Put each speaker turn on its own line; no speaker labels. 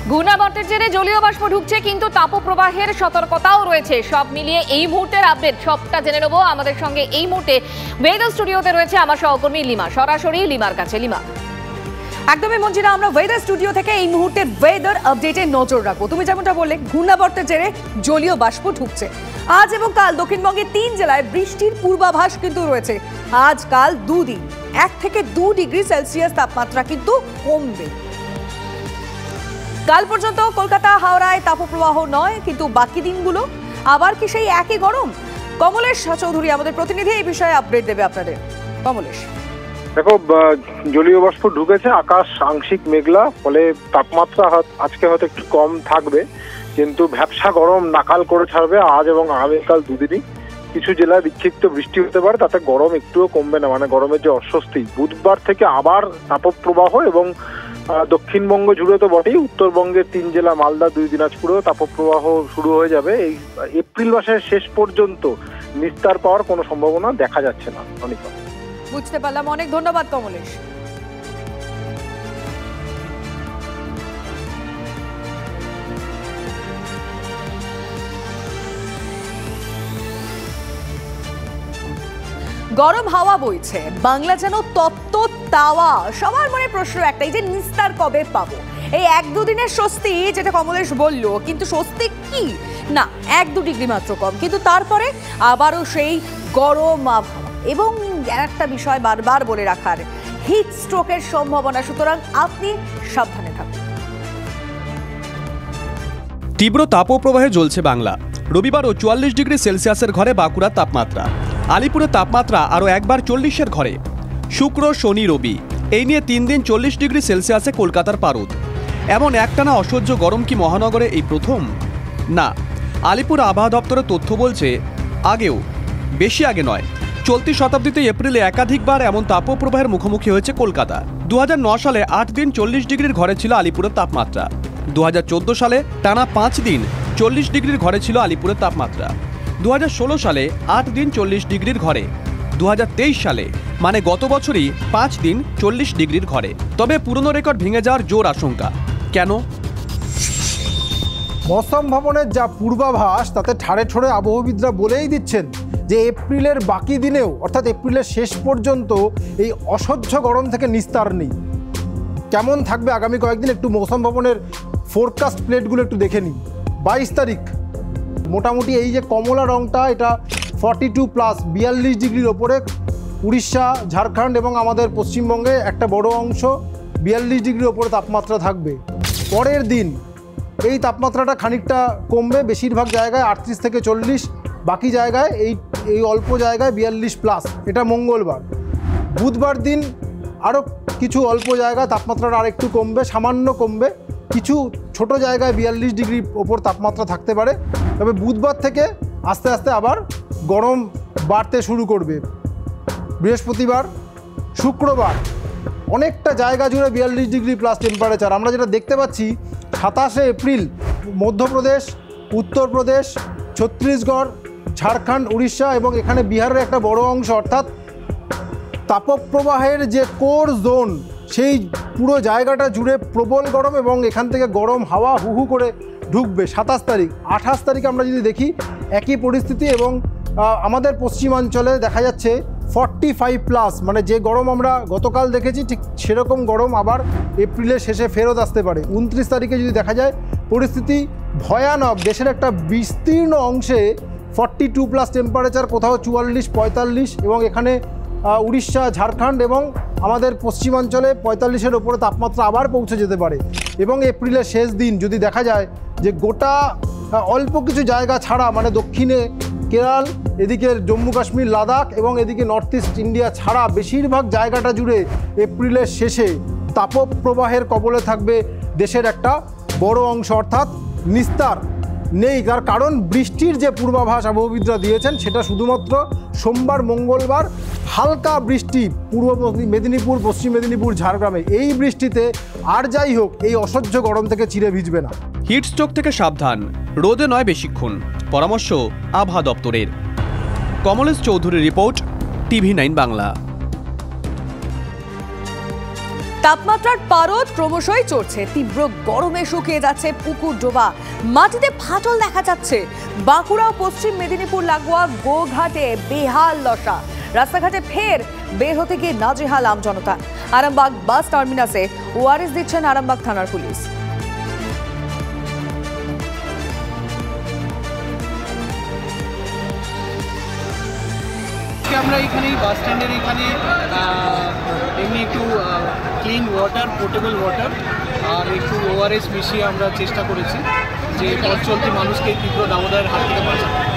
ঘূর্ণাবর্তের জেরে জলীয় বাষ্প ঢুকছে, কিন্তু তাপপ্রবাহের সতর্কতাও রয়েছে। সব মিলিয়ে এই মুহূর্তের আপডেট সবটা জেনে নেব। আমাদের সঙ্গে এই মুহূর্তে ওয়েদার স্টুডিওতে রয়েছে আমার সহকর্মী লিমা। সরাসরি লিমার কাছে। লিমা,
একদমই মঞ্জিরা, আমরা ওয়েদার স্টুডিও থেকে এই মুহূর্তের ওয়েদার আপডেটে নজর রাখবো। তুমি যেমনটা বললে, ঘূর্ণাবর্তের জেরে জলীয় বাষ্প ঢুকছে। আজ এবং কাল দক্ষিণবঙ্গের 3 জেলায় বৃষ্টির পূর্বাভাস কিন্তু রয়েছে। আজ কাল দুদিন 1 থেকে 2 ডিগ্রি সেলসিয়াস তাপমাত্রা কিন্তু কমবে। কাল পর্যন্ত কলকাতা হাওড়ায় তাপপ্রবাহ নয়, কিন্তু বাকি দিনগুলো আবার কি সেই একই গরম? কমলেশ চৌধুরী আমাদের প্রতিনিধি এই বিষয়ে আপডেট দেবে আপনাদের। কমলেশ,
দেখো, জলীয় বাষ্প ঢুকেছে, আকাশ আংশিক মেঘলা, ফলে তাপমাত্রা আজকে হয়তো একটু কম থাকবে, কিন্তু ভ্যাপসা গরম নাকাল করে ছাড়বে আজ এবং আগামীকাল দুদিনই। কিছু জেলায় বিক্ষিপ্ত বৃষ্টি হতে পারে, তাতে গরম একটুও কমবে না, মানে গরমের যে অস্বস্তি। বুধবার থেকে আবার তাপপ্রবাহ, এবং দক্ষিণবঙ্গ জুড়ে তো বটেই, উত্তরবঙ্গের 3 জেলা মালদা 2 দিনাজপুরেও তাপপ্রবাহ শুরু হয়ে যাবে। এই এপ্রিল মাসের শেষ পর্যন্ত নিস্তার পাওয়ার কোনো সম্ভাবনা দেখা যাচ্ছে না। অনিকা,
বুঝতে পারলাম, অনেক ধন্যবাদ কমলেশ। গরম হাওয়া বইছে, বাংলা যেন তপ্ত তাওয়া। সবার মনে প্রশ্ন একটাই, যে নিস্তার কবে পাবো? এই 1-2 দিনের স্বস্তি যেটা কমলেশ বলল, কিন্তু স্বস্তি কি না, 1-2 ডিগ্রি মাত্র কম, কিন্তু তারপরে আবারও সেই গরম আবহাওয়া। এবং একটা বিষয় বারবার বলে রাখার, হিট স্ট্রোকের সম্ভাবনা, সুতরাং আপনি সাবধানে থাকুন।
তীব্র তাপপ্রবাহে জ্বলছে বাংলা। রবিবারও 44 ডিগ্রি সেলসিয়াসের ঘরে বাঁকুড়ার তাপমাত্রা। আলিপুরের তাপমাত্রা আরও একবার 40-এর ঘরে। শুক্র, শনি, রবি এই নিয়ে 3 দিন 40 ডিগ্রি সেলসিয়াসে কলকাতার পারদ। এমন একটানা অসহ্য গরম কি মহানগরে এই প্রথম? না, আলিপুর আবহাওয়া দপ্তরের তথ্য বলছে আগেও, বেশি আগে নয়, চলতি শতাব্দীতে এপ্রিলে একাধিকবার এমন তাপপ্রবাহের মুখোমুখি হয়েছে কলকাতা। 2009 সালে 8 দিন 40 ডিগ্রির ঘরে ছিল আলিপুরের তাপমাত্রা। 2014 সালে টানা 5 দিন 40 ডিগ্রির ঘরে ছিল আলিপুরের তাপমাত্রা। 2016 সালে 8 দিন 40 ডিগ্রির ঘরে। 2023 সালে, মানে গত বছরই 5 দিন 40 ডিগ্রির ঘরে। তবে পুরনো রেকর্ড ভেঙে যাওয়ার জোর আশঙ্কা। কেন?
মৌসুম ভবনের যা পূর্বাভাস, তাতে ঠাড়ে ঠোড়ে আবহবিদরা বলেই দিচ্ছেন যে এপ্রিলের বাকি দিনেও, অর্থাৎ এপ্রিলের শেষ পর্যন্ত এই অসহ্য গরম থেকে নিস্তার নেই। কেমন থাকবে আগামী কয়েকদিন, একটু মৌসুম ভবনের ফোরকাস্ট প্লেটগুলো একটু দেখে নিই। 22 তারিখ মোটামুটি এই যে কমলা রঙটা, এটা 42+, 42 ডিগ্রির ওপরে। উড়িষ্যা, ঝাড়খণ্ড এবং আমাদের পশ্চিমবঙ্গে একটা বড় অংশ 42 ডিগ্রির ওপরে তাপমাত্রা থাকবে। পরের দিন এই তাপমাত্রাটা খানিকটা কমবে, বেশিরভাগ জায়গায় 38 থেকে 40, বাকি জায়গায় এই অল্প জায়গায় 42+। এটা মঙ্গলবার। বুধবার দিন আরও কিছু অল্প জায়গায় তাপমাত্রাটা আর একটু কমবে, সামান্য কমবে। কিছু ছোট জায়গায় 42 ডিগ্রির ওপর তাপমাত্রা থাকতে পারে। তবে বুধবার থেকে আস্তে আস্তে আবার গরম বাড়তে শুরু করবে। বৃহস্পতিবার, শুক্রবার অনেকটা জায়গা জুড়ে 42 ডিগ্রি প্লাস টেম্পারেচার। আমরা যেটা দেখতে পাচ্ছি, 27শে এপ্রিল মধ্যপ্রদেশ, উত্তরপ্রদেশ, ছত্তিশগড়, ঝাড়খণ্ড, উড়িষ্যা এবং এখানে বিহারের একটা বড় অংশ, অর্থাৎ তাপপ্রবাহের যে কোর জোন, সেই পুরো জায়গাটা জুড়ে প্রবল গরম, এবং এখান থেকে গরম হাওয়া হু করে ঢুকবে। 27 তারিখ, 28 তারিখ আমরা যদি দেখি একই পরিস্থিতি, এবং আমাদের পশ্চিমাঞ্চলে দেখা যাচ্ছে 45+, মানে যে গরম আমরা গতকাল দেখেছি ঠিক সেরকম গরম আবার এপ্রিলের শেষে ফেরত আসতে পারে। 29 তারিখে যদি দেখা যায়, পরিস্থিতি ভয়ানক। দেশের একটা বিস্তীর্ণ অংশে 42+ টেম্পারেচার, কোথাও 44-45, এবং এখানে উড়িষ্যা, ঝাড়খণ্ড এবং আমাদের পশ্চিমাঞ্চলে 45-এর ওপরে তাপমাত্রা আবার পৌঁছে যেতে পারে। এবং এপ্রিলের শেষ দিন যদি দেখা যায় যে গোটা অল্প কিছু জায়গা ছাড়া, মানে দক্ষিণে কেরল, এদিকে জম্মু কাশ্মীর, লাদাখ এবং এদিকে নর্থ ইস্ট ইন্ডিয়া ছাড়া বেশিরভাগ জায়গাটা জুড়ে এপ্রিলের শেষে তাপপ্রবাহের কবলে থাকবে দেশের একটা বড় অংশ, অর্থাৎ নিস্তার নেই। তার কারণ বৃষ্টির যে পূর্বাভাস আবহবিদরা দিয়েছেন, সেটা শুধুমাত্র সোমবার, মঙ্গলবার হালকা বৃষ্টি পূর্ব মেদিনীপুর, পশ্চিম মেদিনীপুর, ঝাড়গ্রামে। এই বৃষ্টিতে আর যাই হোক এই অসহ্য গরম থেকে চিরে ভিজবে না।
হিট স্ট্রোক থেকে সাবধান, রোদে নয় বেশিক্ষণ, পরামর্শ আবহাওয়া দপ্তরের। কমলেশ চৌধুরীর রিপোর্ট, TV9 বাংলা।
তাপমাত্রার পারদ ক্রমশই চড়ছে, তীব্র গরমে শুকিয়ে যাচ্ছে পুকুর ডোবা, মাটিতে ফাটল দেখা যাচ্ছে। বাঁকুড়া ও পশ্চিম মেদিনীপুর লাগোয়া গোঘাটে বেহাল দশা, রাস্তাঘাটে ফের বের হতে গিয়ে নাজেহাল আমজনতা। আরামবাগ বাস টার্মিনাসে ওআরএস দিচ্ছেন আরামবাগ থানার পুলিশ।
আমরা এখানেই বাস স্ট্যান্ডের এখানে এমনি একটু ক্লিন ওয়াটার, পোর্টেবল ওয়াটার আর একটু ওআরএস মিশিয়ে আমরা চেষ্টা করেছি যে পথ চলতি মানুষকে তীব্র দাবদাহের হাত থেকে বাঁচানো।